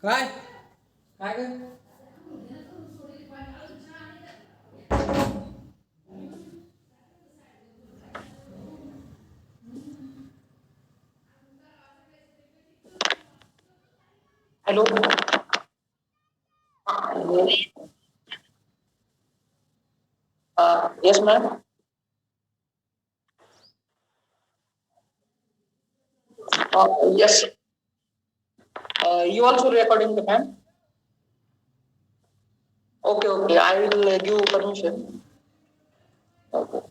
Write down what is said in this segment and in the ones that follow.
काय काय काय Hello. Yes, ma'am. Yes. You also recording the ma'am? Okay, okay. I will give permission. Okay.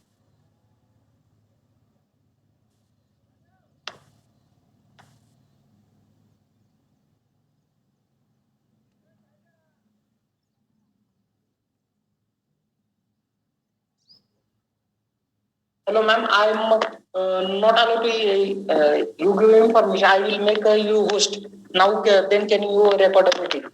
Hello, ma'am. I am not allowed to you give permission. I will make you host. Now, then can you record a meeting?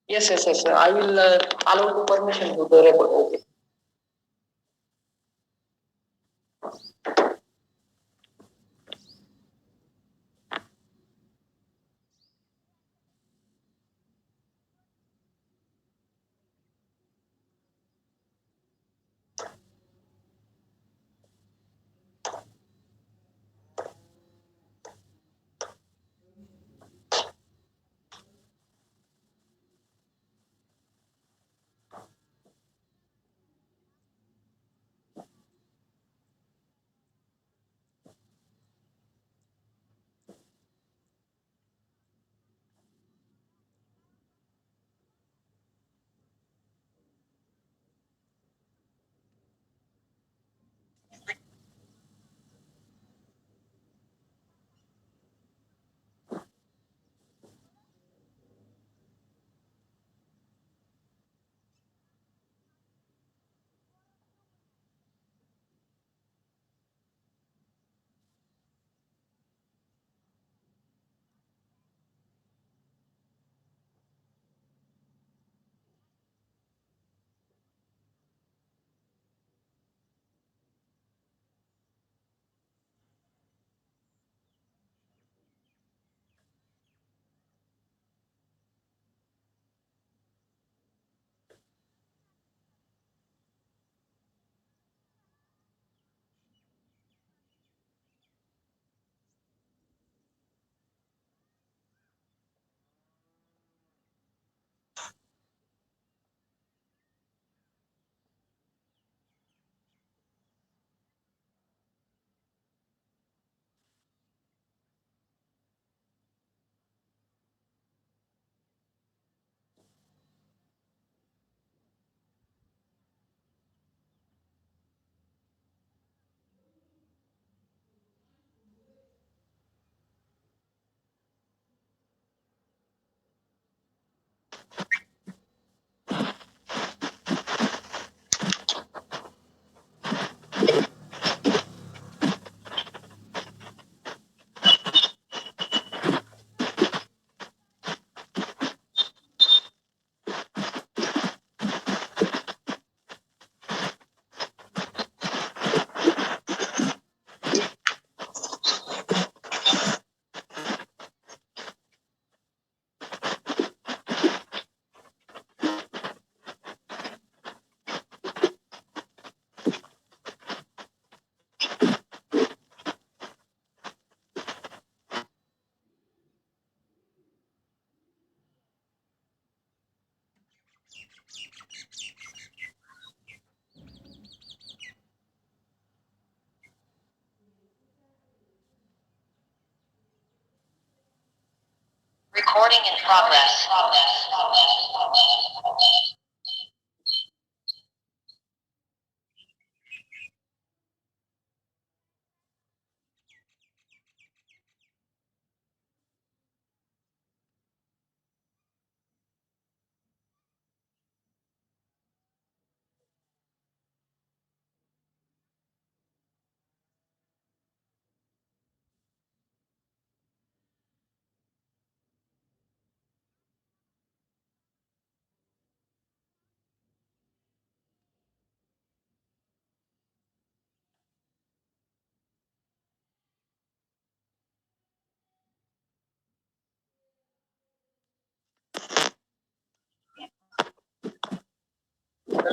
Yes, yes, yes. I will allow you permission to the record. Okay. Recording in progress.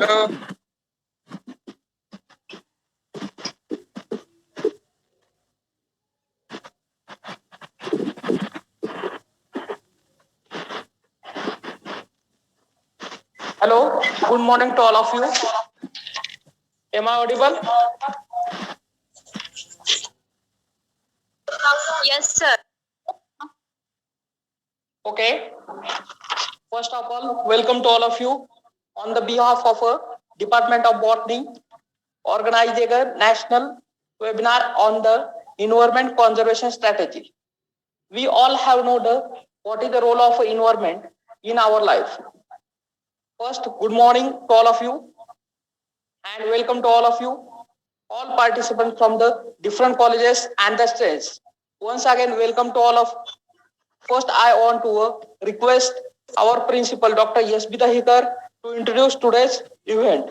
Hello. Hello. Good morning to all of you. Am I audible? Yes, sir. Okay. First of all, welcome to all of you. On the behalf of Department of Botany, organizing a national webinar on the environment conservation strategy. We all have known what is the role of environment in our life. First, good morning to all of you and welcome to all of you, all participants from the different colleges and the states. Once again, welcome to all of. First, I want to request our principal, Dr. S.B. Dahikar, to introduce today's event.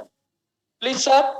Please, sir.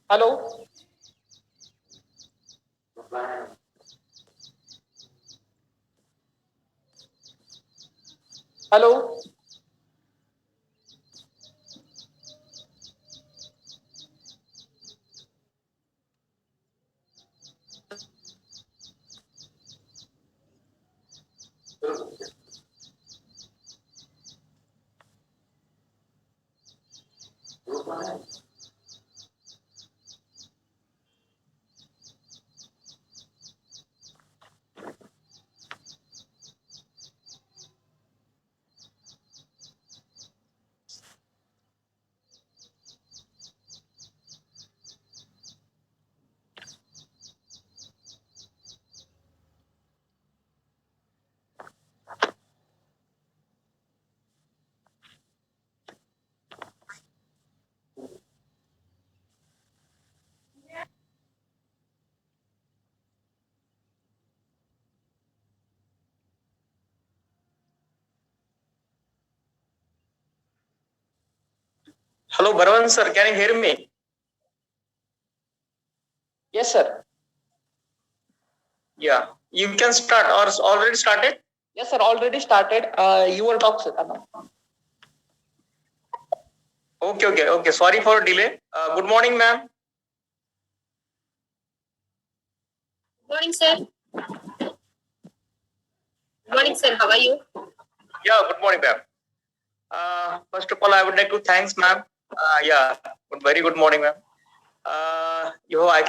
Hello. Hello. Hello, Baravan sir, can you hear me? Yes, sir. Yeah, you can start or already started? Yes, sir, already started. You will talk, sir. Okay. Sorry for delay. Good morning, ma'am. Morning, sir. Morning, sir. How are you? Yeah, good morning, ma'am. First of all, I would like to thanks, ma'am. Very good morning, ma'am. You have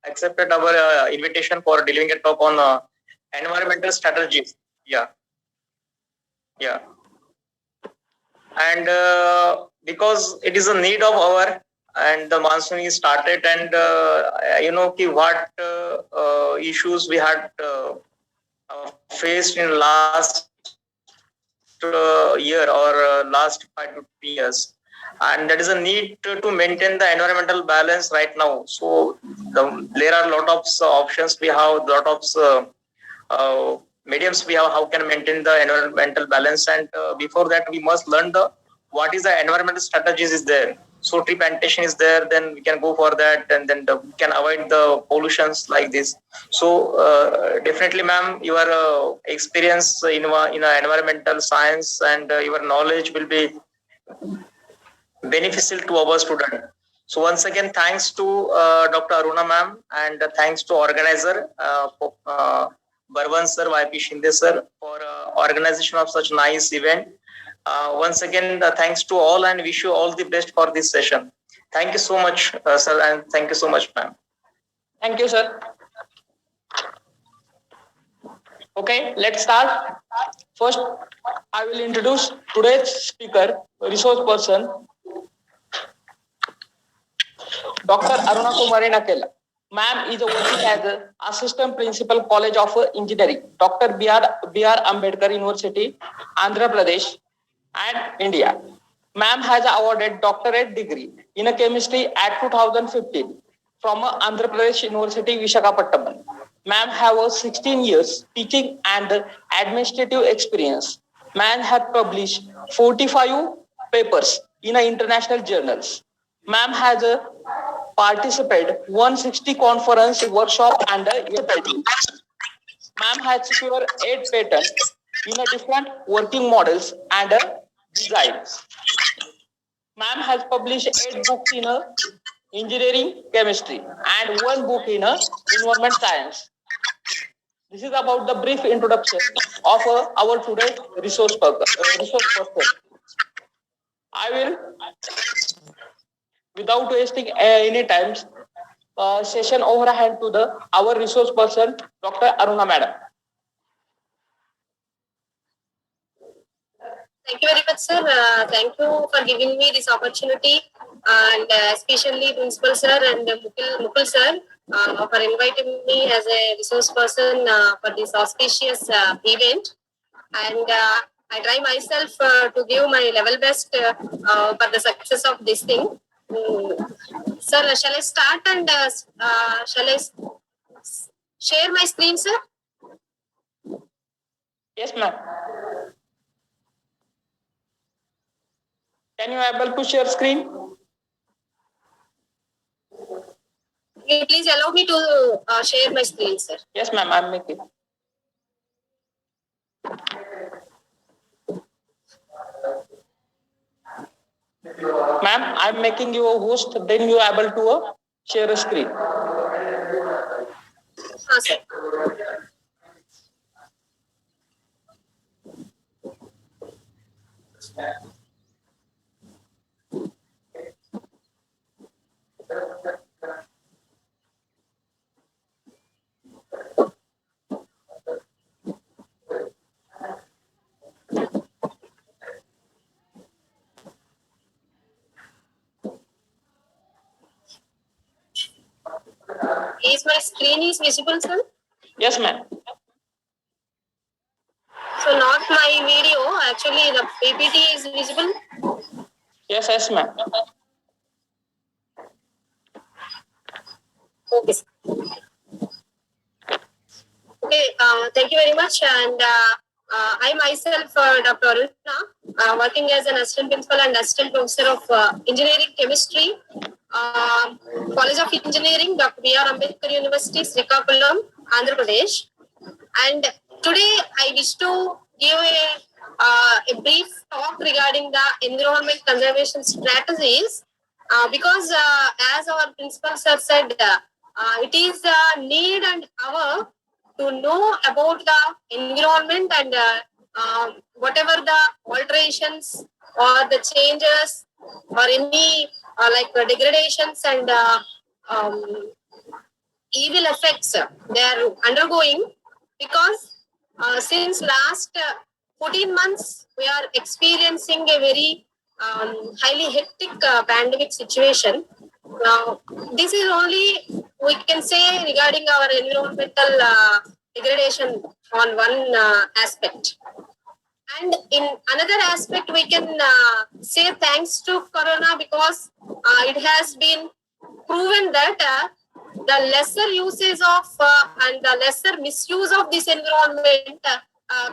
accepted our invitation for delivering a talk on environmental strategies. Yeah. And because it is a need of our, and the monsoon is started, and what issues we had faced in last year or last 5 to 10 years, and there is a need to maintain the environmental balance right now. So there are a lot of options we have, lot of mediums we have, how can maintain the environmental balance, and before that we must learn the what is the environmental strategies is there. So tree plantation is there, then we can go for that, and then we can avoid the pollutions like this. So definitely, ma'am, your experience in environmental science, and your knowledge will be beneficial to our student. So once again, thanks to Dr. Aruna ma'am, and thanks to organizer Barwan sir, YP Shinde sir, for organization of such nice event. Once again, thanks to all, and wish you all the best for this session. Thank you so much, sir, and thank you so much, ma'am. Thank you, sir. Okay, let's start. First, I will introduce today's speaker, resource person, Dr. Aruna Kumari Nakela. Ma'am is working as an Assistant Principal, College of Engineering, Dr. B.R. Ambedkar University, Andhra Pradesh, and India. Ma'am has awarded doctorate degree in chemistry at 2015 from Andhra Pradesh University, Visakhapatnam. Ma'am have 16 years teaching and administrative experience. Ma'am has published 45 papers in international journals. Ma'am has participated 160 conference, workshop, and Ma'am has secured 8 patents in different working models and designs. Ma'am has published 8 books in engineering chemistry and 1 book in environment science. This is about the brief introduction of our today's resource person. I will, without wasting any time, session overhand to our resource person, Dr. Aruna Madam. Thank you very much, sir. Thank you for giving me this opportunity, and especially Principal sir and Mukul sir for inviting me as a resource person for this auspicious event. And I try myself to give my level best for the success of this thing. Sir, shall I start, and shall I share my screen, sir? Yes, ma'am. Can you able to share screen? Please allow me to share my screen, sir. Yes, ma'am, I'm making. Ma'am, I'm making you a host, then you are able to share a screen. Sir. Is my screen is visible, sir? Yes, ma'am. So not my video, actually the PPT is visible? Yes, ma'am. Okay. Okay, thank you very much. And I myself, Dr. Aruna, working as an assistant principal and assistant professor of engineering chemistry, College of Engineering, Dr. B.R. Ambedkar University, Srikakulam, Andhra Pradesh. And today I wish to give a brief talk regarding the environment conservation strategies because as our principal sir said, it is a need and hour to know about the environment and whatever the alterations or the changes or any degradations and evil effects they are undergoing, because since last 14 months we are experiencing a very highly hectic pandemic situation. Now, this is only we can say regarding our environmental degradation on one aspect. And in another aspect, we can say thanks to Corona, because it has been proven that the lesser usage of and the lesser misuse of this environment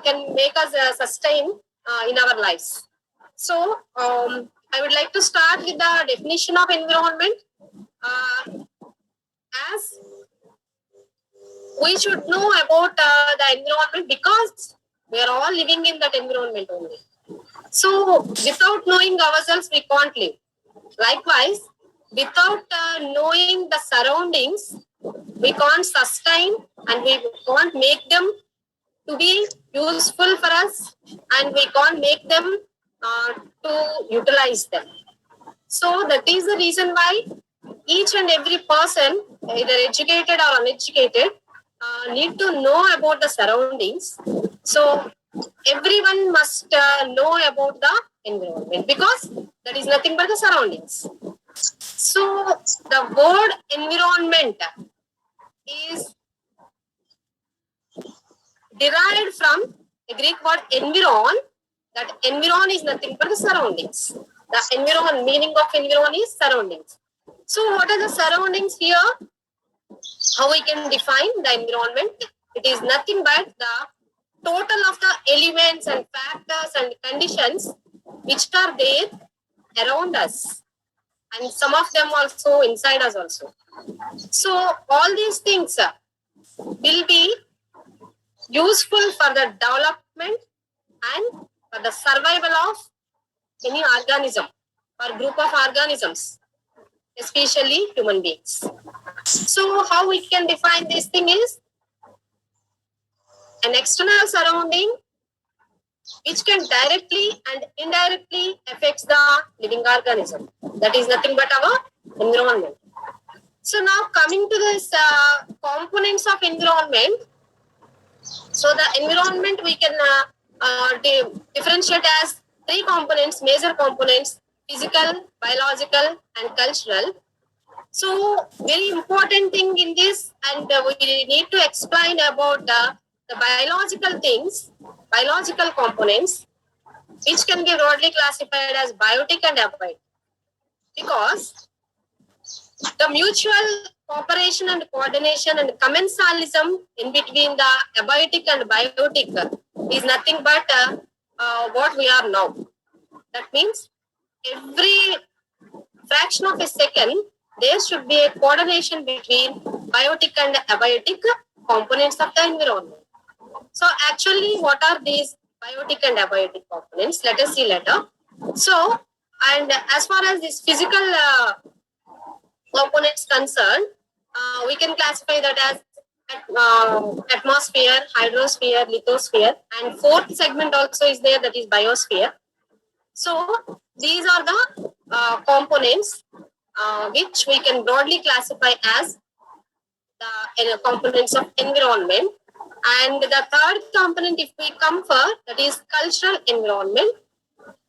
can make us sustain in our lives. So, I would like to start with the definition of environment. As we should know about the environment, because we are all living in that environment only. So, without knowing ourselves, we can't live. Likewise, without knowing the surroundings, we can't sustain and we can't make them to be useful for us, and we can't make them to utilize them. So that is the reason why each and every person, either educated or uneducated, need to know about the surroundings. So everyone must know about the environment, because that is nothing but the surroundings. So the word environment is derived from the Greek word environ. That environ is nothing but the surroundings. The environ, meaning of environ is surroundings. So what are the surroundings here? How we can define the environment? It is nothing but the total of the elements and factors and conditions which are there around us, and some of them also inside us also. So all these things will be useful for the development and for the survival of any organism or group of organisms, especially human beings. So how we can define this thing is an external surrounding which can directly and indirectly affects the living organism. That is nothing but our environment. So now coming to this components of environment. So the environment we can differentiate as three components, major components: physical, biological, and cultural. So very important thing in this, and we need to explain about the biological things, biological components, which can be broadly classified as biotic and abiotic, because the mutual cooperation and coordination and commensalism in between the abiotic and biotic is nothing but what we are now. That means every fraction of a second, there should be a coordination between biotic and abiotic components of the environment. So actually, what are these biotic and abiotic components? Let us see later. So, and as far as this physical components concerned, we can classify that as atmosphere, hydrosphere, lithosphere, and fourth segment also is there, that is biosphere. So these are the components which we can broadly classify as the components of environment. And the third component, if we come for, that is cultural environment.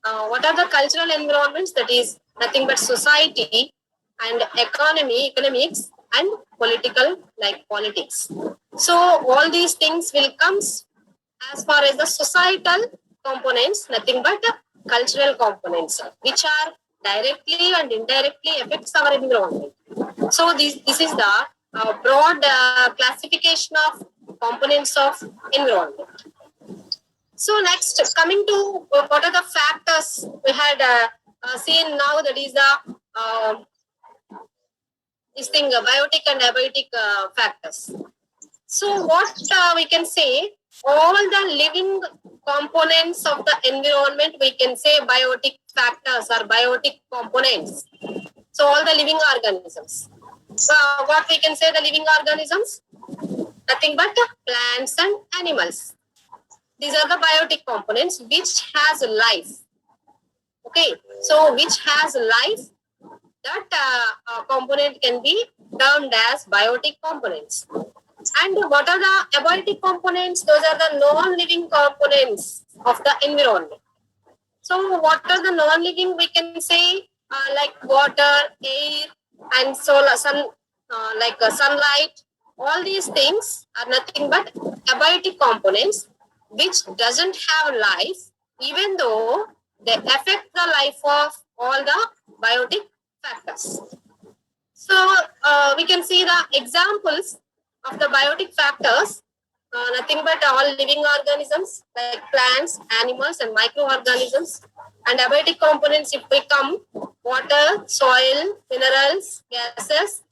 What are the cultural environments? That is nothing but society and economics, and political, like politics. So all these things will come as far as the societal components, nothing but cultural components, which are directly and indirectly affects our environment. So this is the broad classification of components of environment. So next, coming to what are the factors we had seen now, that is the this thing, biotic and abiotic factors. So what we can say, all the living components of the environment, we can say biotic factors or biotic components. So all the living organisms. What we can say the living organisms? Nothing but plants and animals. These are the biotic components which has life. Okay, so which has life, that component can be termed as biotic components. And what are the abiotic components? Those are the non-living components of the environment. So what are the non-living? We can say like water, air, and solar, sun, sunlight. All these things are nothing but abiotic components which doesn't have life, even though they affect the life of all the biotic factors. So we can see the examples of the biotic factors, nothing but all living organisms like plants, animals, and microorganisms. And abiotic components, if we come, water, soil, minerals, gases,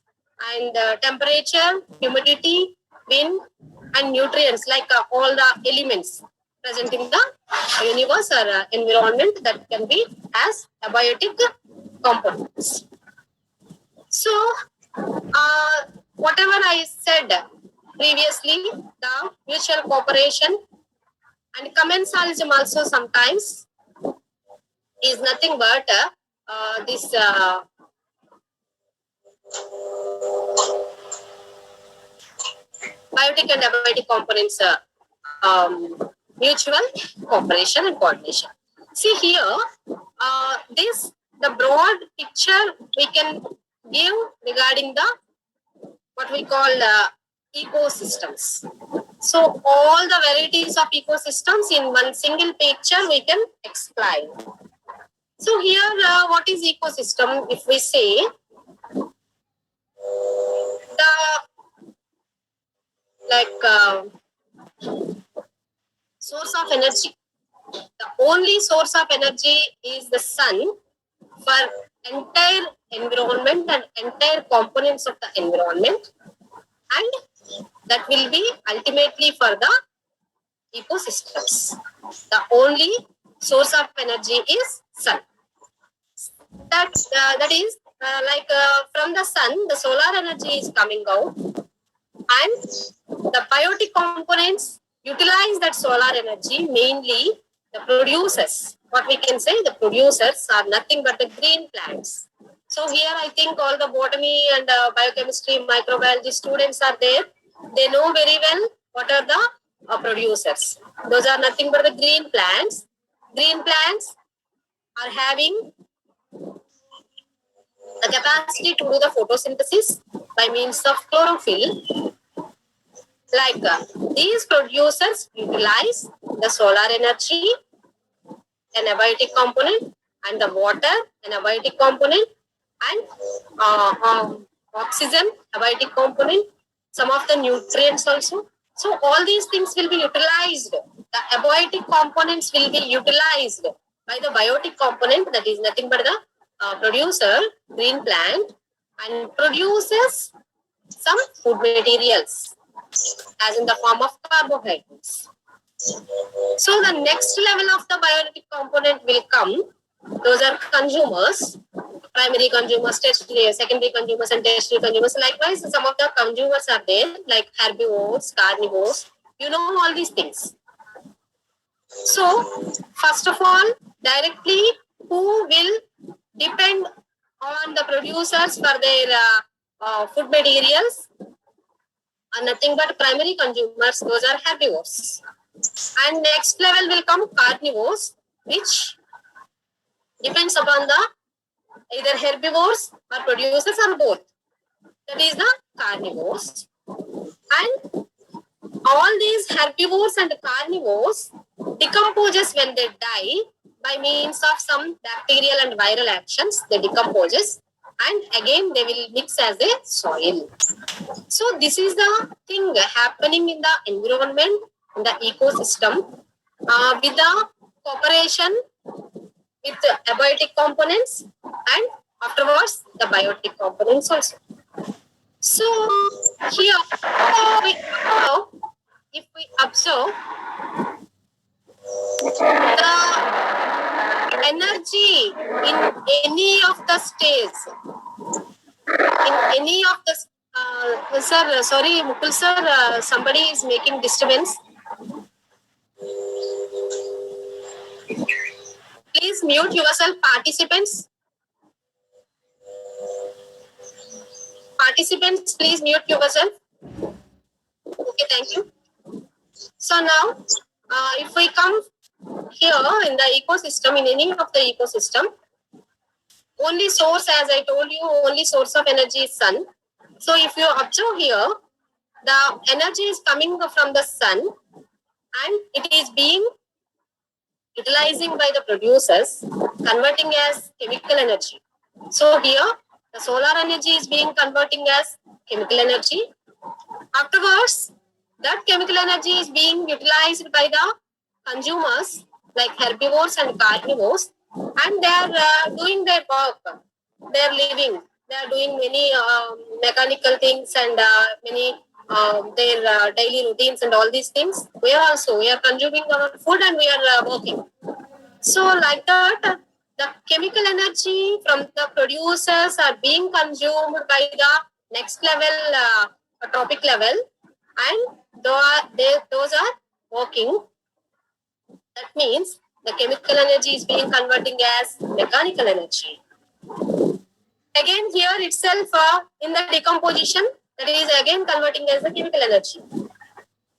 and temperature, humidity, wind, and nutrients, like all the elements present in the universe or environment, that can be as abiotic components. So, whatever I said previously, the mutual cooperation and commensalism also sometimes is nothing but this biotic and abiotic components mutual cooperation and coordination. See here, the broad picture we can give regarding the what we call ecosystems. So all the varieties of ecosystems in one single picture we can explain. So here, what is ecosystem? If we say the source of energy, the only source of energy is the sun for entire environment and entire components of the environment, and that will be ultimately for the ecosystems. The only source of energy is sun. That is from the sun, the solar energy is coming out, and the biotic components utilize that solar energy, mainly the producers. What we can say, the producers are nothing but the green plants. So here I think all the botany and biochemistry, microbiology students are there. They know very well what are the producers. Those are nothing but the green plants. Green plants are having the capacity to do the photosynthesis by means of chlorophyll. Like these producers utilize the solar energy, an abiotic component, and the water, an abiotic component, and oxygen, abiotic component, some of the nutrients also. So all these things will be utilized. The abiotic components will be utilized by the biotic component, that is nothing but the producer, green plant, and produces some food materials as in the form of carbohydrates. So the next level of the biotic component will come. Those are consumers, primary consumers, tertiary, secondary consumers, and tertiary consumers. Likewise, some of the consumers are there, like herbivores, carnivores. You know all these things. So, first of all, directly, who will depend on the producers for their food materials? Are nothing but primary consumers. Those are herbivores. And next level will come carnivores, which depends upon the either herbivores or producers or both. That is the carnivores. And all these herbivores and carnivores decomposes when they die by means of some bacterial and viral actions. They decomposes, and again they will mix as a soil. So this is the thing happening in the environment, in the ecosystem. with the cooperation with the abiotic components and afterwards the biotic components also. So here if we observe the energy in any of the states, in any of the sir, sorry, Mukul sir, somebody is making disturbance. Please mute yourself, participants. Participants, please mute yourself. Okay, thank you. So now, if we come here in the ecosystem, in any of the ecosystem, only source, as I told you, only source of energy is sun. So if you observe here, the energy is coming from the sun and it is being utilizing by the producers, converting as chemical energy. So here, the solar energy is being converting as chemical energy. Afterwards, that chemical energy is being utilized by the consumers like herbivores and carnivores, and they are doing their work. They are living. They are doing many mechanical things and many their daily routines and all these things. We are consuming our food and we are working. So like that, the chemical energy from the producers are being consumed by the next level, tropic level, and those are working. That means the chemical energy is being converting as mechanical energy. Again, here itself in the decomposition, that is again converting as the chemical energy.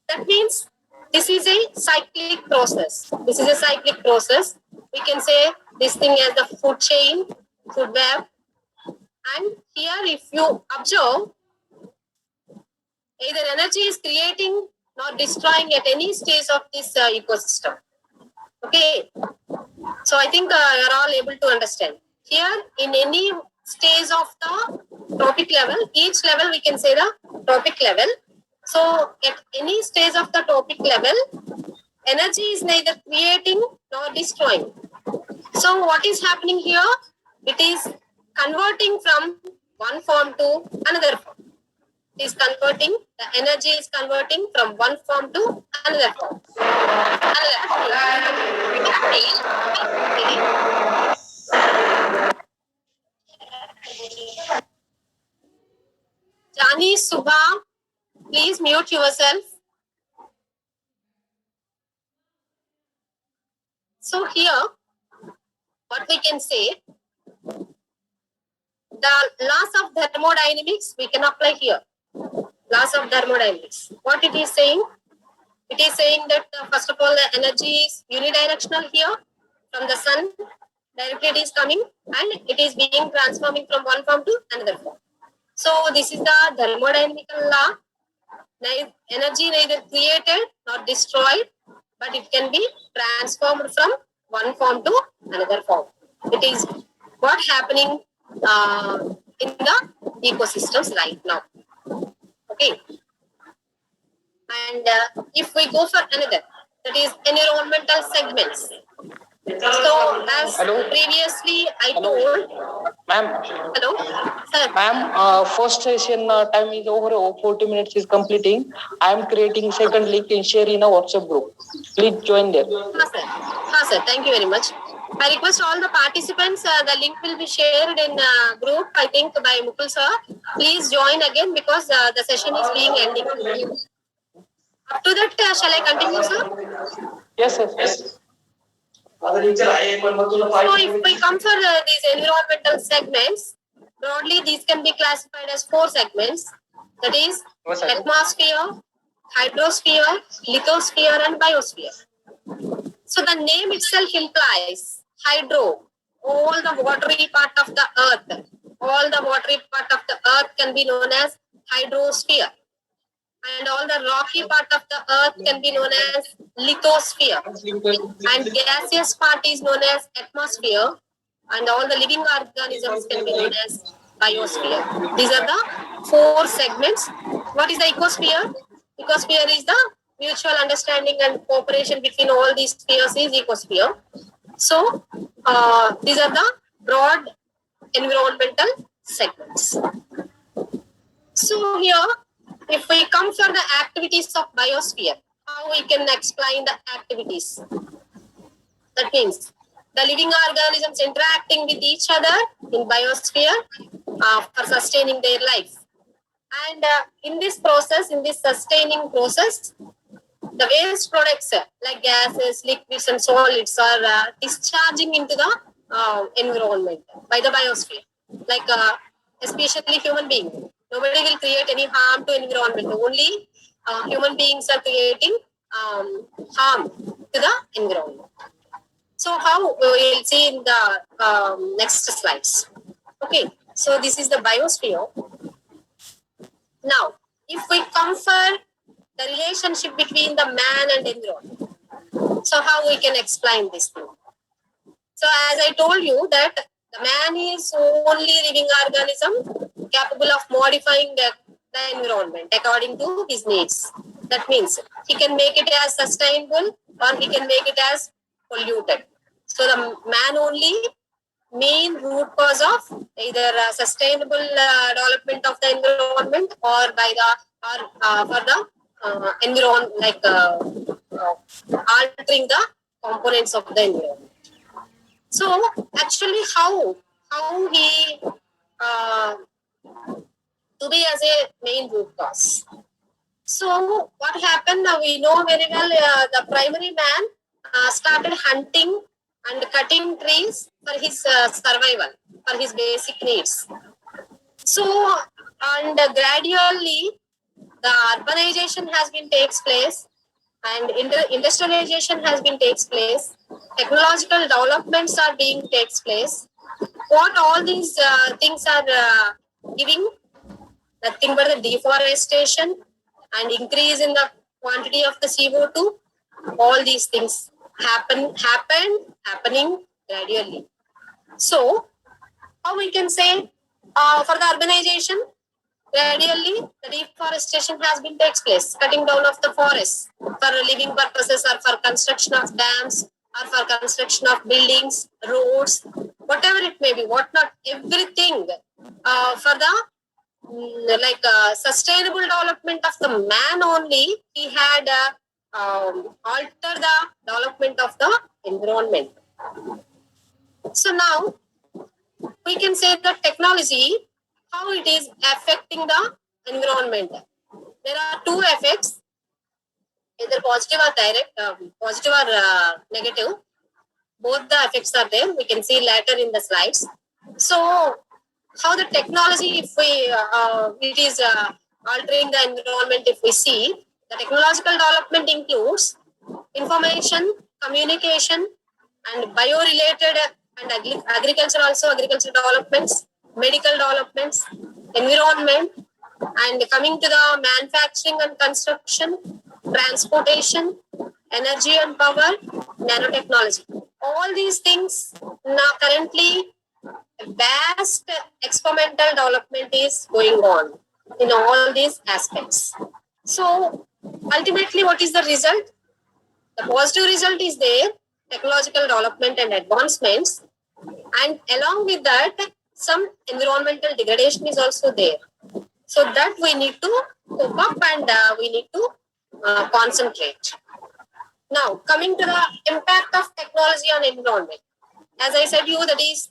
That means this is a cyclic process. This is a cyclic process. We can say this thing as the food chain, food web. And here if you observe, either energy is creating or destroying at any stage of this ecosystem. Okay. So I think you're all able to understand. Here in any stage of the tropic level, each level we can say the tropic level. So at any stage of the tropic level, energy is neither creating nor destroying. So what is happening here? It is converting from one form to another form. It is converting, the energy is converting from one form to another form. Jani Subha, please mute yourself. So here, what we can say, the laws of thermodynamics we can apply here. Laws of thermodynamics. What it is saying? It is saying that first of all, the energy is unidirectional here from the sun. Directly it is coming and it is being transforming from one form to another form. So this is the thermodynamical law. Energy neither created nor destroyed, but it can be transformed from one form to another form. It is what happening in the ecosystems right now. Okay. And if we go for another, that is environmental segments. So as previously I told, Ma'am. hello, sir. Ma'am, first session time is over. 40 minutes is completing. I am creating second link and share in a WhatsApp group. Please join there. Sir. Thank you very much. I request all the participants, the link will be shared in group, I think, by Mukul sir. Please join again because the session is being ending. Up to that, shall I continue, sir? Yes, yes. So if we come for these environmental segments, broadly these can be classified as 4 segments. That is atmosphere, hydrosphere, lithosphere and biosphere. So the name itself implies hydro, all the watery part of the earth. All the watery part of the earth can be known as hydrosphere. And all the rocky part of the earth can be known as lithosphere. And gaseous part is known as atmosphere. And all the living organisms can be known as biosphere. These are the 4 segments. What is the ecosphere? Ecosphere is the mutual understanding and cooperation between all these spheres is ecosphere. So these are the broad environmental segments. So here, if we come for the activities of biosphere, how we can explain the activities? That means the living organisms interacting with each other in biosphere for sustaining their life. And in this process, in this sustaining process, the waste products like gases, liquids and solids are discharging into the environment by the biosphere. Like especially human beings. Nobody will create any harm to environment. Only human beings are creating harm to the environment. So how we will see in the next slides. Okay, so this is the biosphere. Now, if we come for the relationship between the man and environment, so how we can explain this thing? So as I told you that the man is only living organism capable of modifying the environment according to his needs. That means he can make it as sustainable or he can make it as polluted. So the man only main root cause of either sustainable development of the environment or by the for the environment like altering the components of the environment. So actually how he to be as a main root cause. So what happened now we know very well the primary man started hunting and cutting trees for his survival, for his basic needs. So, and gradually the urbanization has been takes place and industrialization has been takes place. Technological developments are being takes place. What all these things are giving? Nothing but the deforestation and increase in the quantity of the CO2. All these things happening gradually. So, how we can say for the urbanization, gradually the deforestation has been takes place, cutting down of the forests for living purposes or for construction of dams or for construction of buildings, roads, whatever it may be, whatnot, everything for the sustainable development of the man only, he had alter the development of the environment. So now we can say that technology, how it is affecting the environment. There are two effects, either positive or direct, positive or negative. Both the effects are there. We can see later in the slides. So how the technology, if we it is altering the environment, if we see the technological development includes information, communication, and bio-related and agriculture developments, medical developments, environment, and coming to the manufacturing and construction, transportation, energy and power, nanotechnology. All these things now currently vast experimental development is going on in all these aspects. So ultimately what is the result? The positive result is there, technological development and advancements, and along with that some environmental degradation is also there. So that we need to cope up and we need to concentrate. Now coming to the impact of technology on environment. As I said you, that is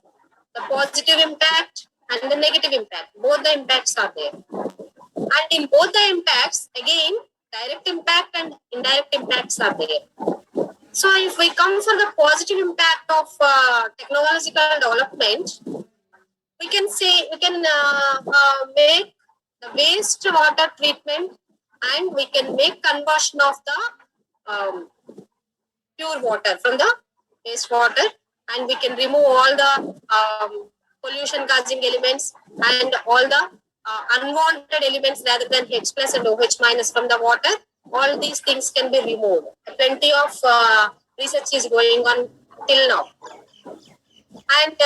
the positive impact and the negative impact. Both the impacts are there. And in both the impacts, again, direct impact and indirect impacts are there. So if we come for the positive impact of technological development, we can say, we can make the wastewater treatment and we can make conversion of the pure water from the wastewater, and we can remove all the pollution causing elements and all the unwanted elements rather than H plus and OH minus from the water. All these things can be removed. Plenty of research is going on till now. And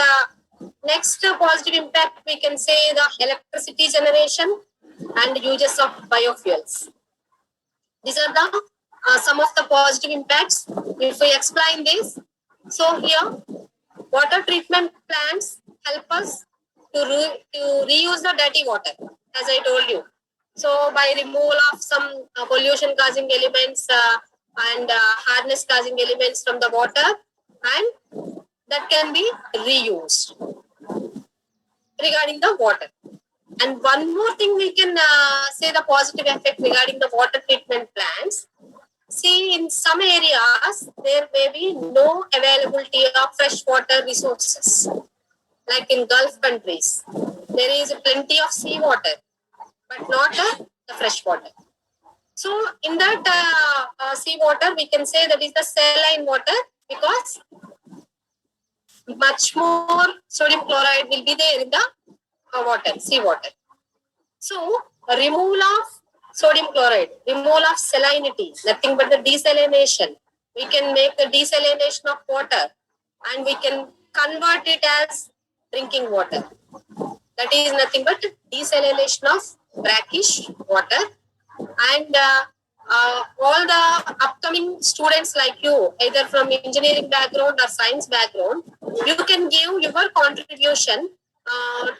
next positive impact, we can say the electricity generation and uses of biofuels. These are the some of the positive impacts. If we explain this, so here water treatment plants help us to reuse the dirty water, as I told you. So by removal of some pollution causing elements and hardness causing elements from the water, and that can be reused regarding the water. And one more thing we can say the positive effect regarding the water treatment plants. See, in some areas, there may be no availability of fresh water resources. Like in Gulf countries, there is plenty of seawater, but not the fresh water. So in that seawater, we can say that is the saline water, because much more sodium chloride will be there in the water, seawater. So removal of sodium chloride, removal of salinity, nothing but the desalination. We can make the desalination of water and we can convert it as drinking water. That is nothing but desalination of brackish water. And all the upcoming students like you, either from engineering background or science background, you can give your contribution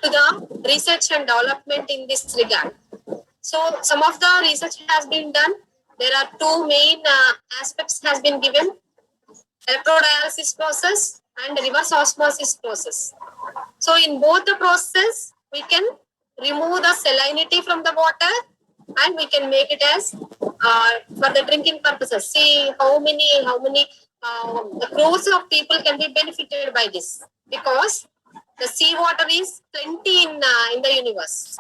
to the research and development in this regard. So some of the research has been done. There are two main aspects has been given: electrodialysis process and reverse osmosis process. So in both the process, we can remove the salinity from the water and we can make it as for the drinking purposes. See how many crores of people can be benefited by this, because the seawater is plenty in the universe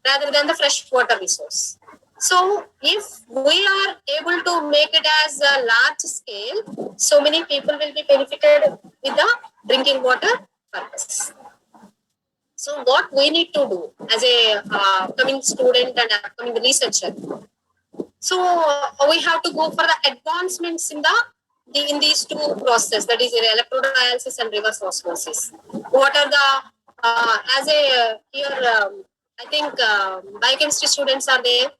rather than the fresh water resource. So if we are able to make it as a large scale, so many people will be benefited with the drinking water purpose. So what we need to do as a upcoming student and upcoming researcher, so we have to go for the advancements in these two processes, that is electrodialysis and reverse osmosis. What are the as a here I think biochemistry students are there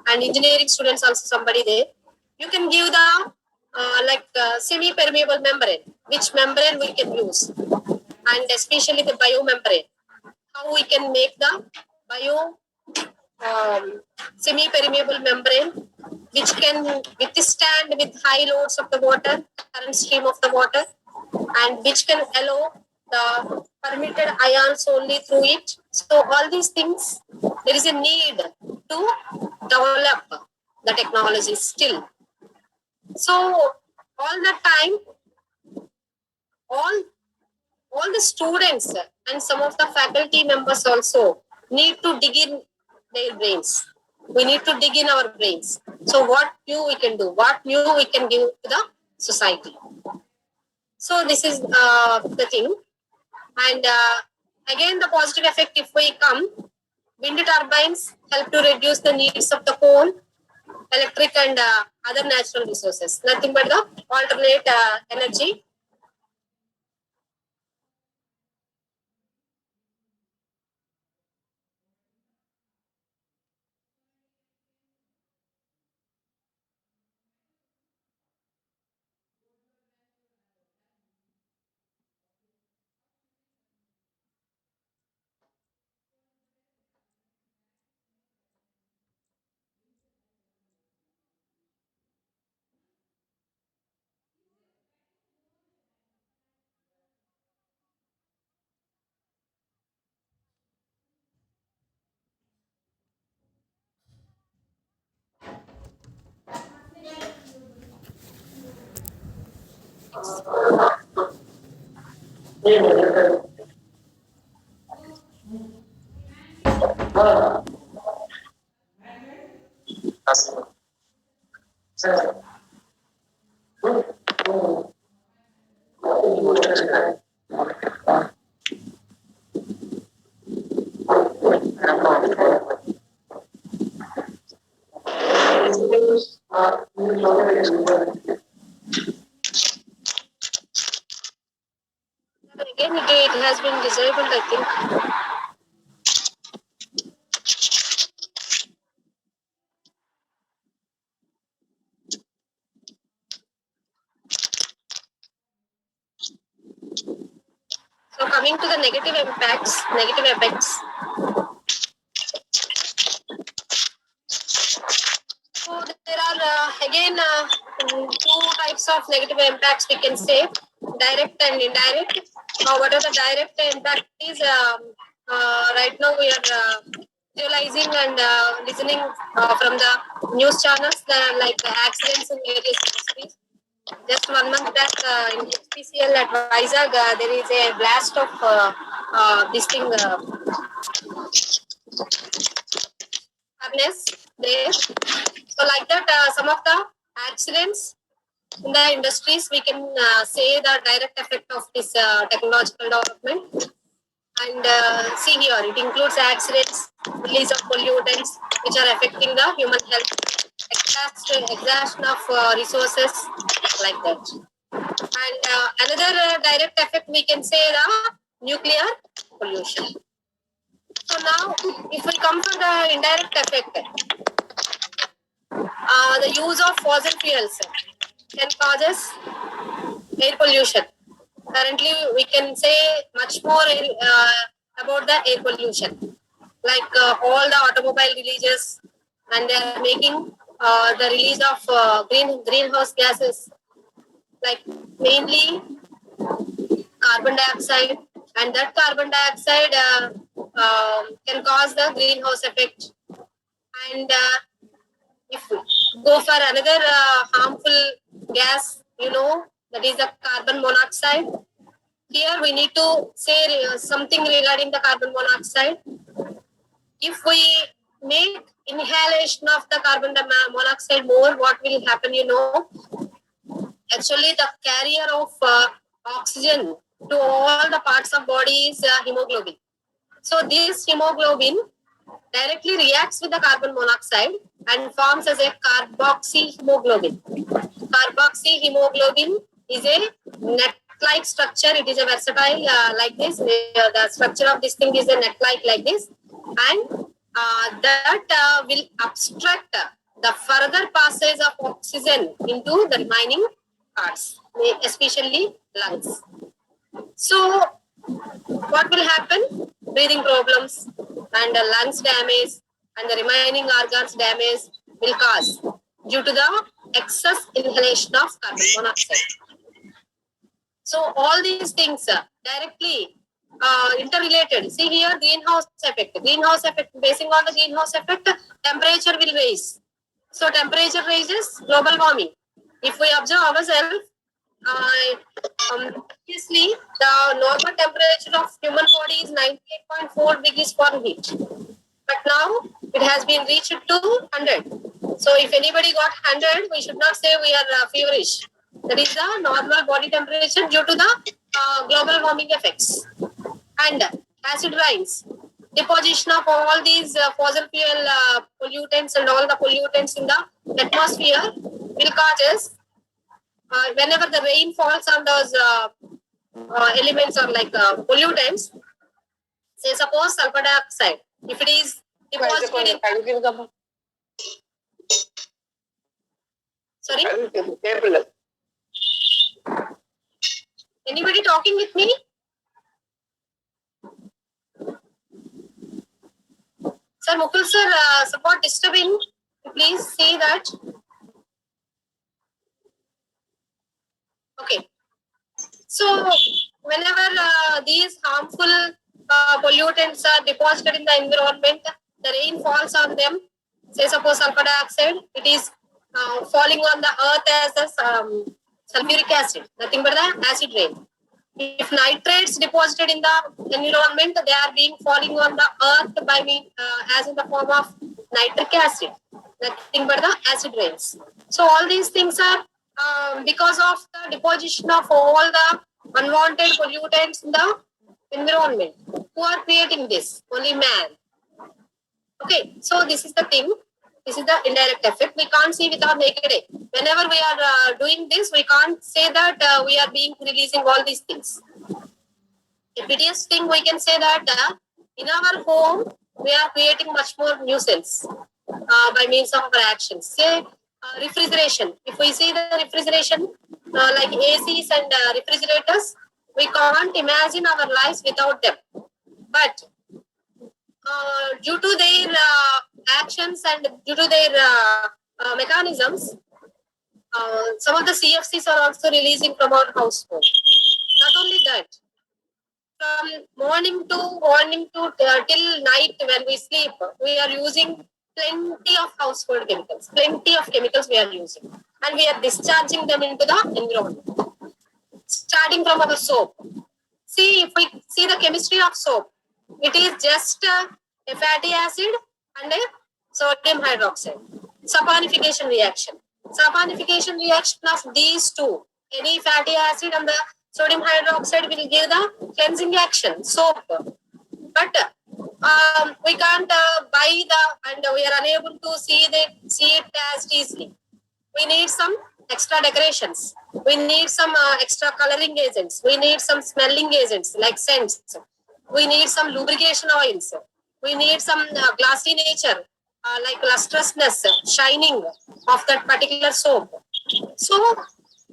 and engineering students also somebody there. You can give the semi-permeable membrane, which membrane we can use, and especially the biomembrane. How we can make the bio semi-permeable membrane, which can withstand with high loads of the water, current stream of the water, and which can allow the permitted ions only through it. So all these things, there is a need to develop the technology still. So all the time, all the students and some of the faculty members also need to dig in their brains. We need to dig in our brains. So what new we can do, what new we can give to the society. So this is the thing. And again, the positive effect, if we come, wind turbines help to reduce the needs of the coal, electric and other natural resources. Nothing but the alternate energy. Again, it has been disabled, I think. coming to the negative effects. So there are again two types of negative impacts we can say, direct and indirect. What are the direct impact is right now we are visualizing and listening from the news channels like the accidents in various industries. Just 1 month back in HPCL at Vizag, there is a blast of this thing furnace there. So like that, some of the accidents in the industries, we can say the direct effect of this technological development. And see here, it includes accidents, release of pollutants, which are affecting the human health, exhaustion of resources, like that. And another direct effect we can say the nuclear pollution. So now, if we come to the indirect effect, the use of fossil fuels can causes air pollution. Currently, we can say much more about the air pollution, like all the automobile releases, and they are making the release of greenhouse gases, like mainly carbon dioxide, and that carbon dioxide can cause the greenhouse effect. And if we go for another harmful gas, that is the carbon monoxide. Here we need to say something regarding the carbon monoxide. If we make inhalation of the carbon monoxide more, what will happen, Actually, the carrier of oxygen to all the parts of body is hemoglobin. So this hemoglobin directly reacts with the carbon monoxide and forms as a carboxyhemoglobin. Carboxyhemoglobin is a net-like structure. It is a versatile like this. The structure of this thing is a net-like like this. And that will obstruct the further passage of oxygen into the remaining parts, especially lungs. So what will happen? Breathing problems and lungs damage and the remaining organs damage will cause due to the excess inhalation of carbon monoxide. So all these things directly interrelated. See here, greenhouse effect. Greenhouse effect, basing on the greenhouse effect, temperature will rise. So temperature rises, global warming. If we observe ourselves, obviously the normal temperature of human body is 98.4 degrees Fahrenheit. But now it has been reached to 100. So if anybody got 100, we should not say we are feverish. That is the normal body temperature due to the global warming effects. And acid rains, deposition of all these fossil fuel pollutants and all the pollutants in the atmosphere will cause whenever the rain falls on those elements or like pollutants, say suppose sulfur dioxide, if it is deposited in... Sorry? Anybody talking with me? Sir, Mukul sir, support disturbing. Please see that. Okay. So, whenever these harmful pollutants are deposited in the environment, the rain falls on them. Say, suppose sulfur dioxide, it is falling on the earth as a sulfuric acid, nothing but the acid rain. If nitrates deposited in the environment, they are being falling on the earth by as in the form of nitric acid, nothing but the acid rains. So all these things are because of the deposition of all the unwanted pollutants in the environment. Who are creating this? Only man. Okay, so this is the thing. This is the indirect effect. We can't see with our naked eye. Whenever we are doing this, we can't say that we are releasing all these things. The prettiest thing we can say that in our home, we are creating much more nuisance by means of our actions. Say refrigeration. If we see the refrigeration like ACs and refrigerators, We can't imagine our lives without them. But due to their actions and due to their mechanisms, some of the CFCs are also releasing from our household. Not only that, from morning to till night when we sleep, we are using plenty of household chemicals. Plenty of chemicals we are using, and we are discharging them into the environment. Starting from our soap. See, if we see the chemistry of soap, it is just a fatty acid and a sodium hydroxide. Saponification reaction. Saponification reaction of these two, any fatty acid and the sodium hydroxide will give the cleansing action, soap. But we can't buy and we are unable to see it as easily. We need some extra decorations. We need some extra coloring agents. We need some smelling agents like scents. We need some lubrication oils. We need some glassy nature, like lustrousness, shining of that particular soap. So,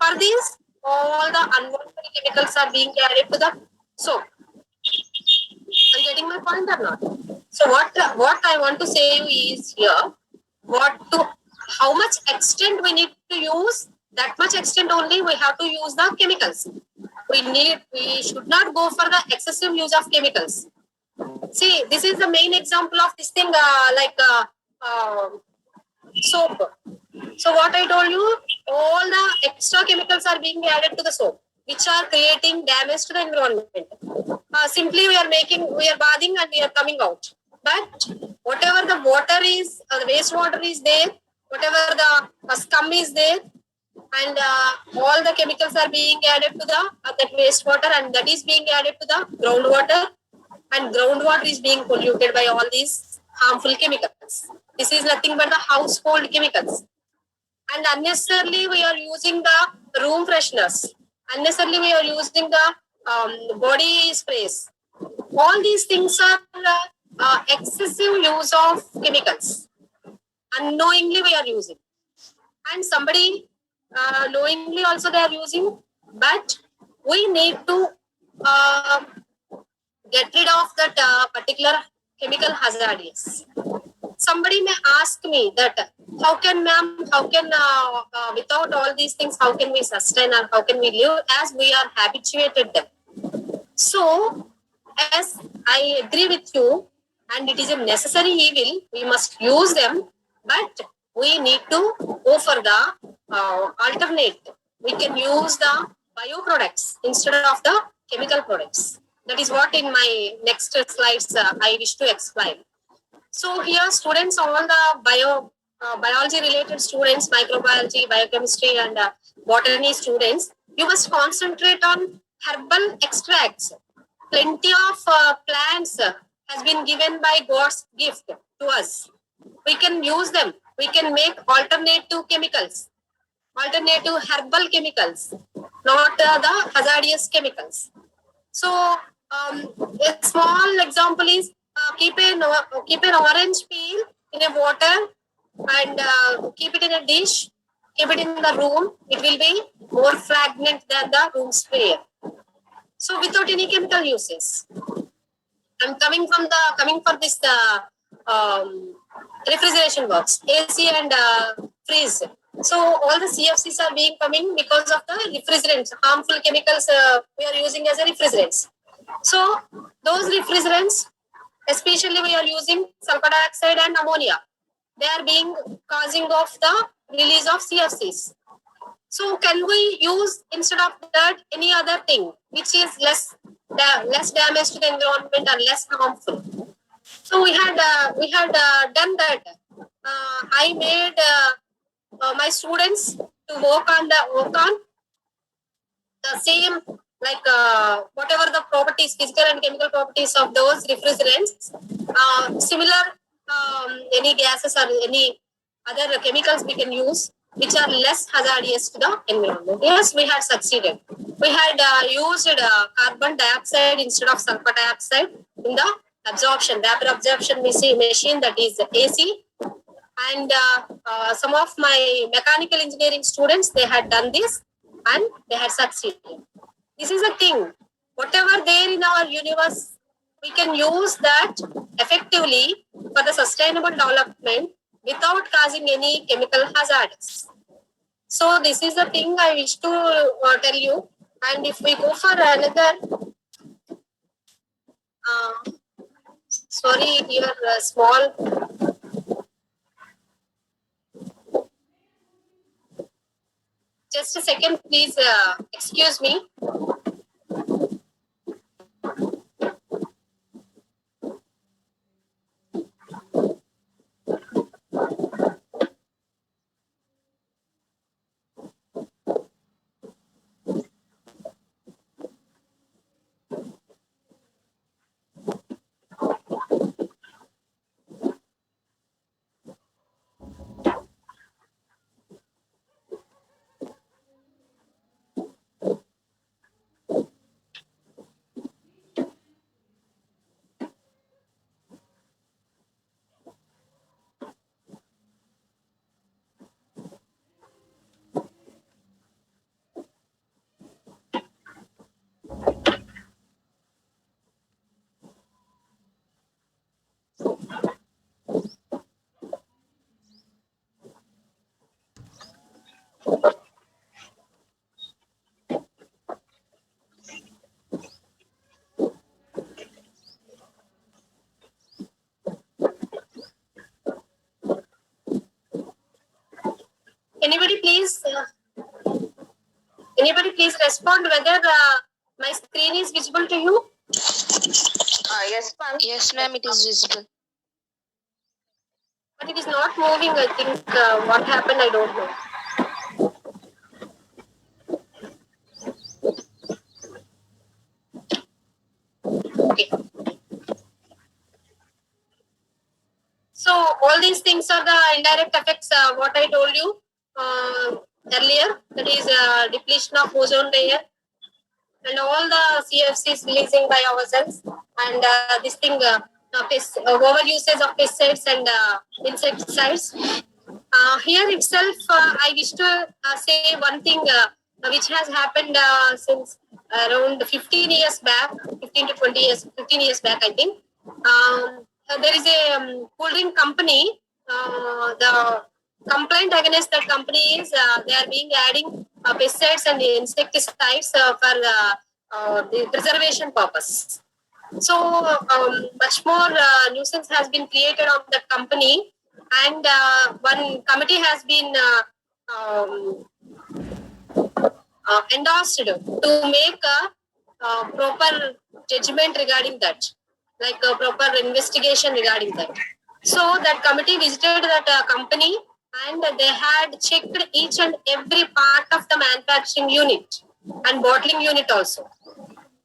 for this, all the unwanted chemicals are being added to the soap. Are you getting my point or not? So, what I want to say is here, how much extent we need to use, that much extent only we have to use the chemicals. We should not go for the excessive use of chemicals. See, this is the main example of this thing, soap. So what I told you, all the extra chemicals are being added to the soap, which are creating damage to the environment. Simply we are bathing and we are coming out. But whatever the water is, the wastewater is there, whatever the scum is there, and all the chemicals are being added to that wastewater, and that is being added to the groundwater, and groundwater is being polluted by all these harmful chemicals. This is nothing but the household chemicals. And unnecessarily we are using the room fresheners. Unnecessarily we are using the body sprays. All these things are excessive use of chemicals. Unknowingly we are using. And somebody knowingly also they are using. But we need to get rid of that particular chemical hazardous. Somebody may ask me that how can without all these things, how can we sustain or how can we live as we are habituated them? So, as I agree with you, and it is a necessary evil, we must use them, but we need to go for the alternate. We can use the bioproducts instead of the chemical products. That is what in my next slides I wish to explain. So here students, all the biology related students, microbiology, biochemistry and botany students, you must concentrate on herbal extracts. Plenty of plants has been given by God's gift to us. We can use them. We can make alternative chemicals, alternative herbal chemicals, not the hazardous chemicals. So a small example is keep an orange peel in a water and keep it in a dish, keep it in the room. It will be more fragrant than the room spray. So without any chemical uses. I'm coming for this refrigeration works, AC and freeze. So all the CFCs are being coming because of the refrigerants, harmful chemicals we are using as a refrigerants. So those refrigerants, especially we are using sulfur dioxide and ammonia. They are being causing of the release of CFCs. So can we use instead of that any other thing which is less damage to the environment and less harmful? So we had done that. I made my students to work on the same, like whatever the properties, physical and chemical properties of those refrigerants, similar any gases or any other chemicals we can use which are less hazardous to the environment. Yes, we had succeeded. We had used carbon dioxide instead of sulfur dioxide in the absorption, vapor absorption machine, that is AC. And some of my mechanical engineering students, they had done this and they had succeeded. This is a thing. whatever there in our universe, we can use that effectively for the sustainable development without causing any chemical hazards. So this is the thing I wish to tell you. And if we go for another, sorry, here small. Just a second, please. Excuse me. Anybody please respond whether my screen is visible to you? Yes, ma'am. Yes, ma'am, it is visible. But it is not moving. I think what happened, I don't know. Okay. So all these things are the indirect effects, what I told you earlier, that is depletion of ozone layer and all the CFCs releasing by ourselves, and this thing, over usage of pesticides and insecticides. Here itself, I wish to say one thing which has happened since around 15 years back, 15 to 20 years, 15 years back, I think. There is a cool drink company. The complaint against that company is they are being adding pesticides and insecticides for the preservation purpose. So much more nuisance has been created on the company, and one committee has been endorsed to make a proper judgment regarding that, like a proper investigation regarding that. So that committee visited that company, and they had checked each and every part of the manufacturing unit and bottling unit also.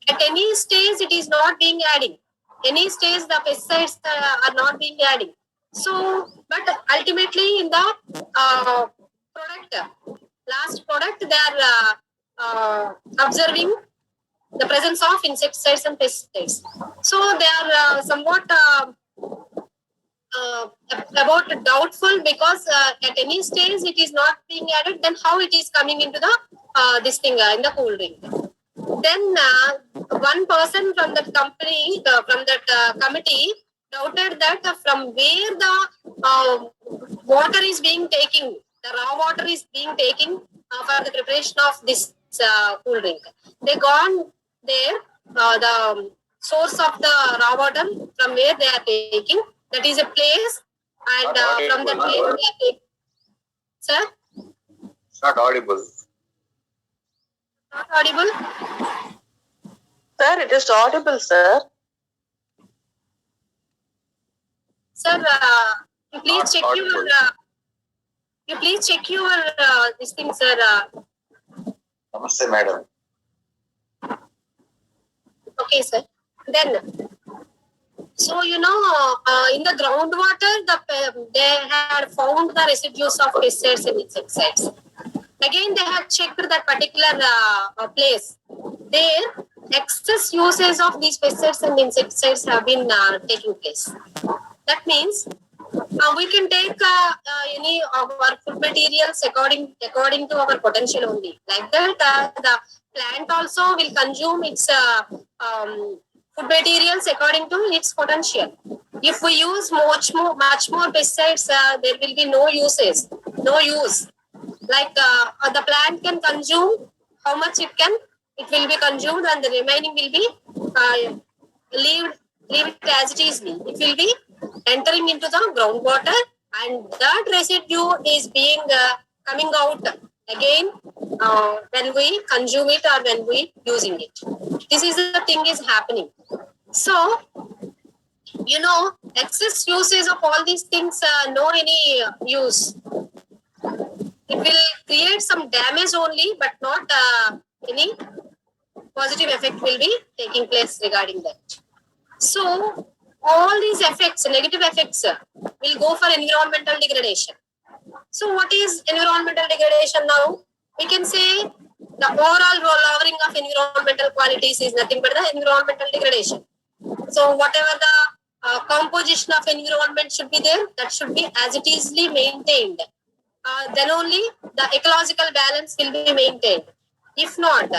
At any stage, it is not being adding. Any stage, the pesticides are not being adding. So, but ultimately in the product, last product, they are observing the presence of insecticides and pesticides. So they are somewhat about doubtful, because at any stage it is not being added. Then how it is coming into the this thing in the cool drink? Then one person from that company, from that committee, doubted that from where the water is being taken, the raw water is being taken for the preparation of this cool drink. They gone there, the source of the raw water from where they are taking, that is a place, and from that place they are taking. Sir? It's not audible. Not audible? Sir, it is audible, sir. Sir, you please check your. You please check your this thing, sir. Namaste, madam. Okay, sir. Then, so in the groundwater, they had found the residues of pesticides and insecticides. Again, they have checked that particular place. There, excess usage of these pesticides and insecticides have been taking place. That means we can take any of our food materials according to our potential only. Like that, plant also will consume its food materials according to its potential. If we use much more pesticides, there will be no use. Like the plant can consume how much it will be consumed, and the remaining will be leave it as it is. It will be entering into the groundwater, and that residue is being coming out again when we consume it or when we using it. This is the thing is happening. So, excess usage of all these things, no any use. It will create some damage only, but not any positive effect will be taking place regarding that. So, all these effects, negative effects, will go for environmental degradation. So, what is environmental degradation now? We can say the overall lowering of environmental qualities is nothing but the environmental degradation. So, whatever the composition of environment should be there, that should be as it is maintained. Then only the ecological balance will be maintained. If not,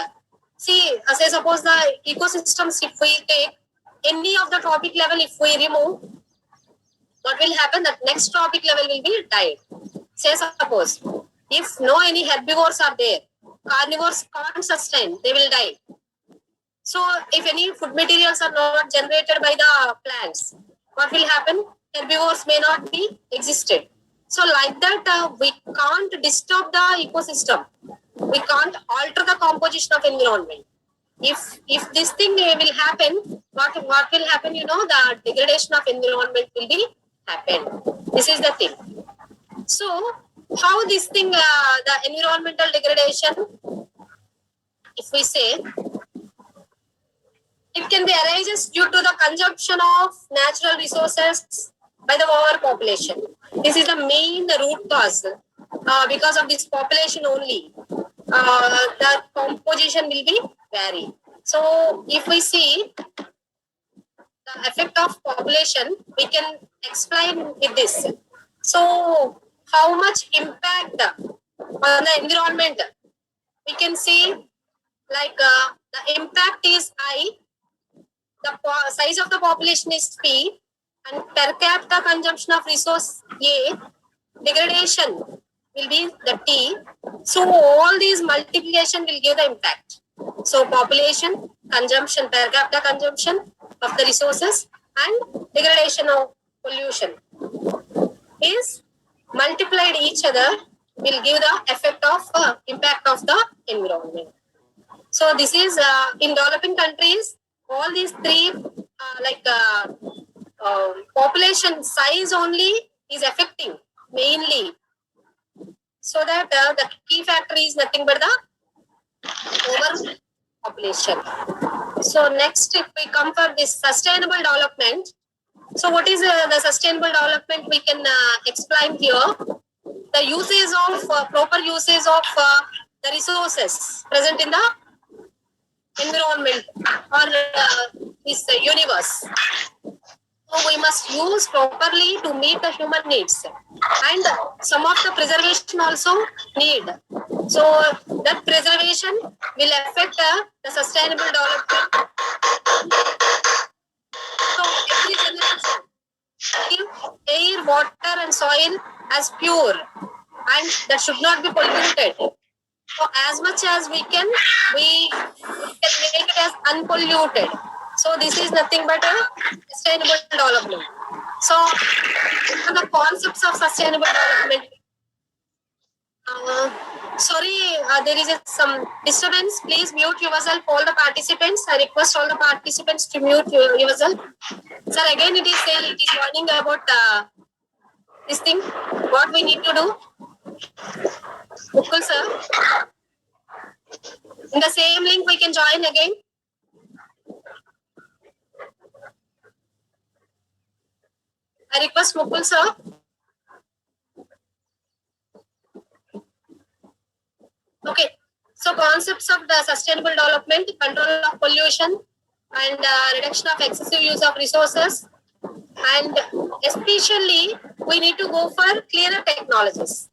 see, say suppose the ecosystems, if we take any of the tropic level, if we remove, what will happen? That next tropic level will be died. Say suppose, if no any herbivores are there, carnivores can't sustain, they will die. So if any food materials are not generated by the plants, what will happen? Herbivores may not be existed. So like that, we can't disturb the ecosystem. We can't alter the composition of environment. If this thing will happen, what will happen? The degradation of environment will be happen. This is the thing. So how this thing, the environmental degradation, if we say, it can be arises due to the consumption of natural resources by the overpopulation. This is the main root cause. Because of this population only, the composition will be vary. So if we see the effect of population, we can explain with this. So how much impact on the environment? We can see like the impact is I, the size of the population is P, and per capita consumption of resource A, degradation will be the T. So all these multiplication will give the impact. So population, consumption, per capita consumption of the resources, and degradation of pollution is multiplied each other will give the effect of impact of the environment. So this is in developing countries, all these three population size only is affecting mainly. So that the key factor is nothing but the overpopulation. So next, if we come for this sustainable development. So what is the sustainable development? We can explain here. The usage of proper usage of the resources present in the environment or this universe. So we must use properly to meet the human needs, and some of the preservation also need. So that preservation will affect the sustainable development. So every generation keep air, water and soil as pure, and that should not be polluted. So as much as we can make it as unpolluted. So this is nothing but a sustainable development. So the concepts of sustainable development. There is some disturbance. Please mute yourself, all the participants. I request all the participants to mute yourself. Sir, again it is saying, it is warning about this thing. What we need to do? Mukul sir. In the same link, we can join again. I request Mukul sir. Okay. So concepts of the sustainable development, control of pollution, and reduction of excessive use of resources, and especially we need to go for cleaner technologies.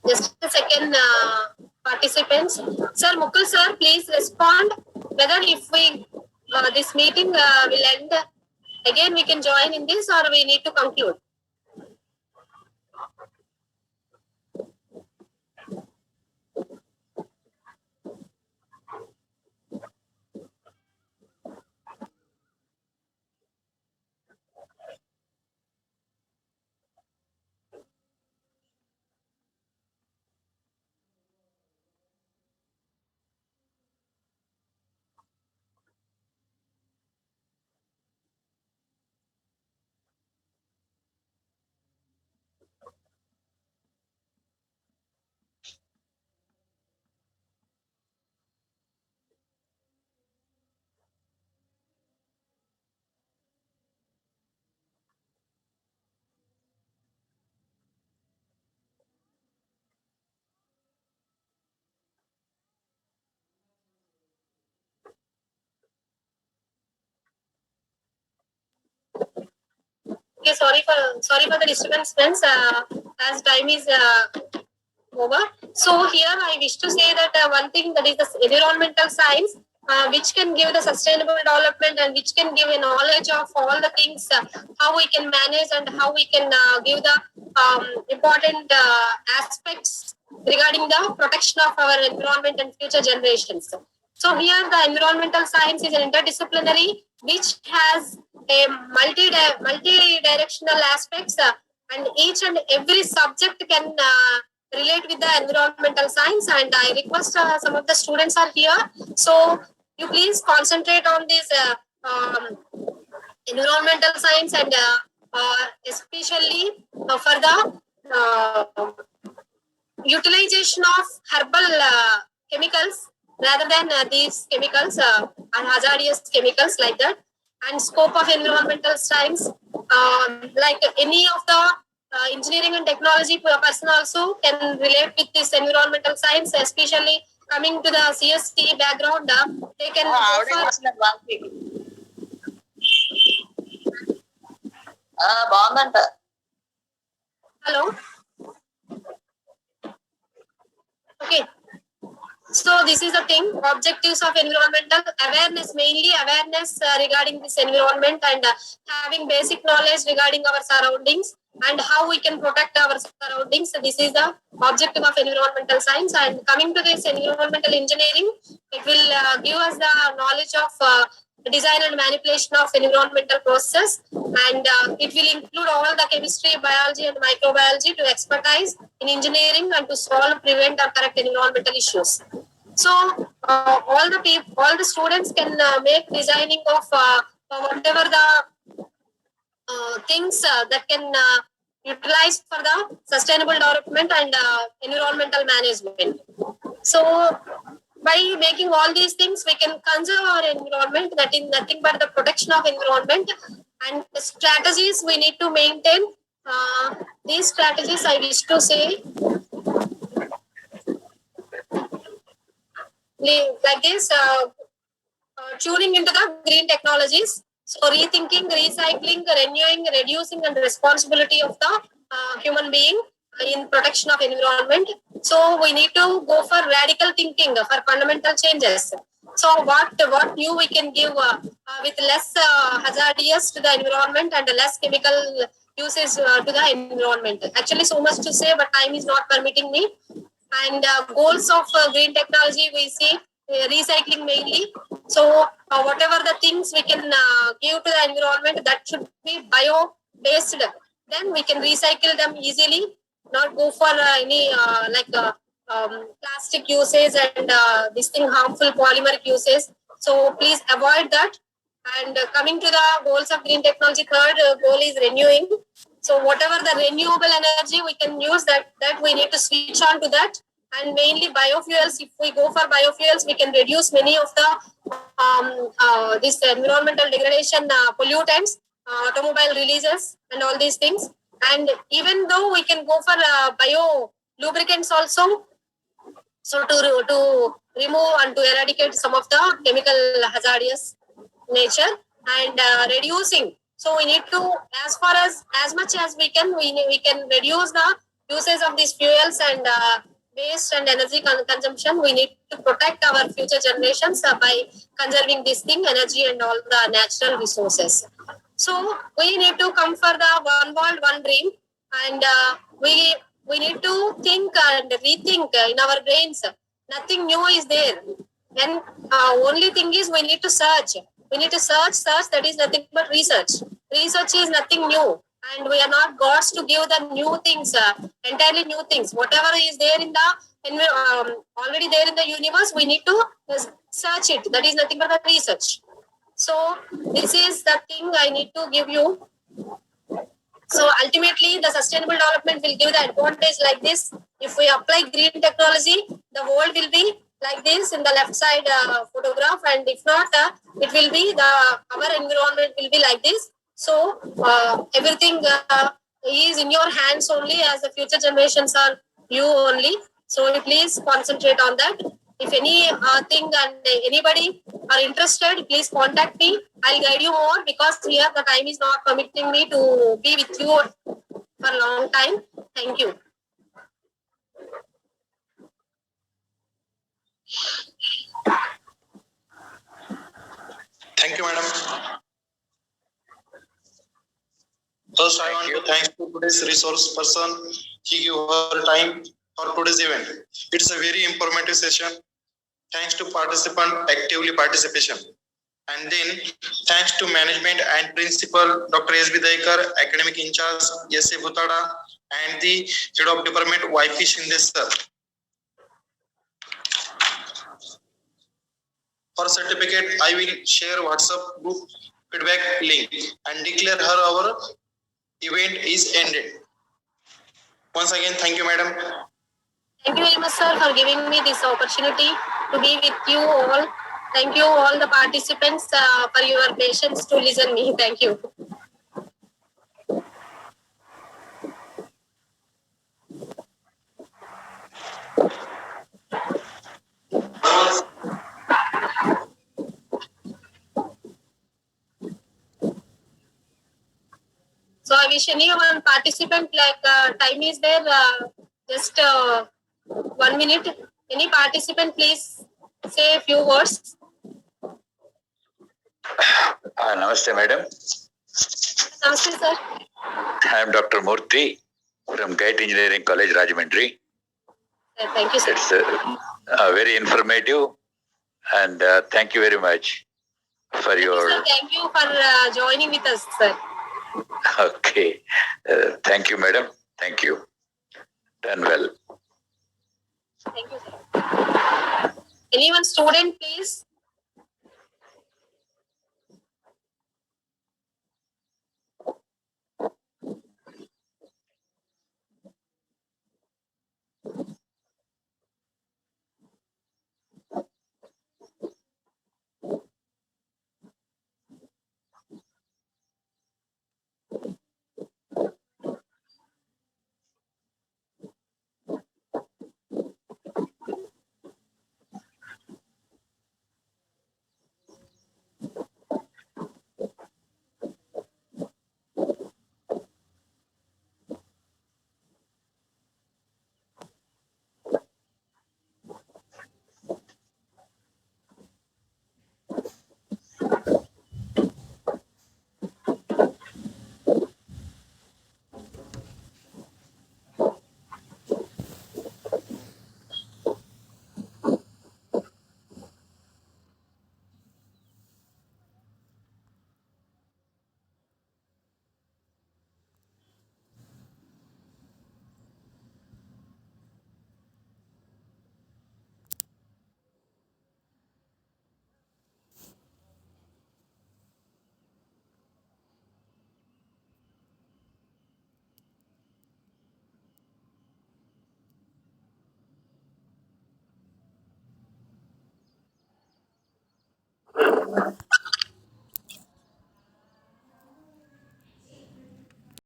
Just a second. participants. Sir Mukul sir, please respond whether if we this meeting will end again, we can join in this or we need to conclude. Okay, sorry for the disturbance, friends. As time is over. So here I wish to say that one thing, that is the environmental science, which can give the sustainable development and which can give a knowledge of all the things, how we can manage and how we can give the important aspects regarding the protection of our environment and future generations. So here the environmental science is an interdisciplinary which has a multi-directional aspects, and each and every subject can relate with the environmental science. And I request some of the students are here, so you please concentrate on this environmental science and especially for the utilization of herbal chemicals rather than these chemicals and hazardous chemicals like that, and scope of environmental science, like any of the engineering and technology person also can relate with this environmental science, especially coming to the CST background, they can బాగుందంట. hello. Okay. So this is the thing, objectives of environmental awareness, mainly awareness regarding this environment and having basic knowledge regarding our surroundings and how we can protect our surroundings. So this is the objective of environmental science. And coming to this environmental engineering, it will give us the knowledge of design and manipulation of environmental process, and it will include all the chemistry, biology and microbiology to expertise in engineering and to solve, prevent or correct environmental issues. So all the students can make designing of whatever the things that can utilize for the sustainable development and environmental management. So by making all these things, we can conserve our environment. That is nothing but the protection of environment, and the strategies we need to maintain. These strategies I wish to say like this, tuning into the green technologies. So rethinking, recycling, renewing, reducing and responsibility of the human being in protection of environment. So we need to go for radical thinking for fundamental changes. So what new we can give with less hazardous to the environment and less chemical uses to the environment. Actually so much to say, but time is not permitting me. And goals of green technology, we see recycling mainly. So whatever the things we can give to the environment, that should be bio based, then we can recycle them easily, not go for any plastic usage and this thing harmful polymeric usage. So please avoid that. And coming to the goals of green technology, third goal is renewing. So whatever the renewable energy we can use, that we need to switch on to that. And mainly biofuels. If we go for biofuels, we can reduce many of the this environmental degradation pollutants, automobile releases and all these things. And even though we can go for bio lubricants also, so to remove and to eradicate some of the chemical hazardous nature, and reducing. So we need to, as much as we can, we can reduce the usage of these fuels and waste and energy consumption. We need to protect our future generations by conserving this thing, energy and all the natural resources. So we need to come for the one world, one dream, and we need to think and rethink in our brains. Nothing new is there, and only thing is we need to search. We need to search. That is nothing but research. Research is nothing new, and we are not gods to give the new things, entirely new things. Whatever is there in the already there in the universe, we need to search it. That is nothing but the research. So this is the thing I need to give you. So ultimately, the sustainable development will give the advantage like this. If we apply green technology, the world will be like this in the left side photograph, and if not, it will be our environment will be like this. So everything is in your hands only, as the future generations are you only. So please concentrate on that. If any thing and anybody are interested, please contact me. I'll guide you more, because here the time is not permitting me to be with you for a long time. Thank you. Thank you, madam. First, I want to thank today's resource person. He gave her time for today's event. It's a very informative session. Thanks to participant actively participation. And then thanks to management and principal Dr. S.B. Daikar, academic in charge S.A. Bhutada, and the head of department YP Shinde sir. For certificate, I will share WhatsApp group feedback link and declare her our event is ended. Once again, thank you, madam. Thank you very much, sir, for giving me this opportunity to be with you all. Thank you, all the participants, for your patience to listen me. Thank you. So I wish anyone participant, like time is there, just 1 minute. Any participant, please say a few words. Namaste, madam. Namaste, sir. I am Dr. Murthy from GATE Engineering College, Rajahmundry. Thank you, sir. It's very informative, and thank you very much for your. Sir, thank you for joining with us, sir. Okay. Thank you, madam. Thank you. Done well. Thank you, sir. Anyone student, please?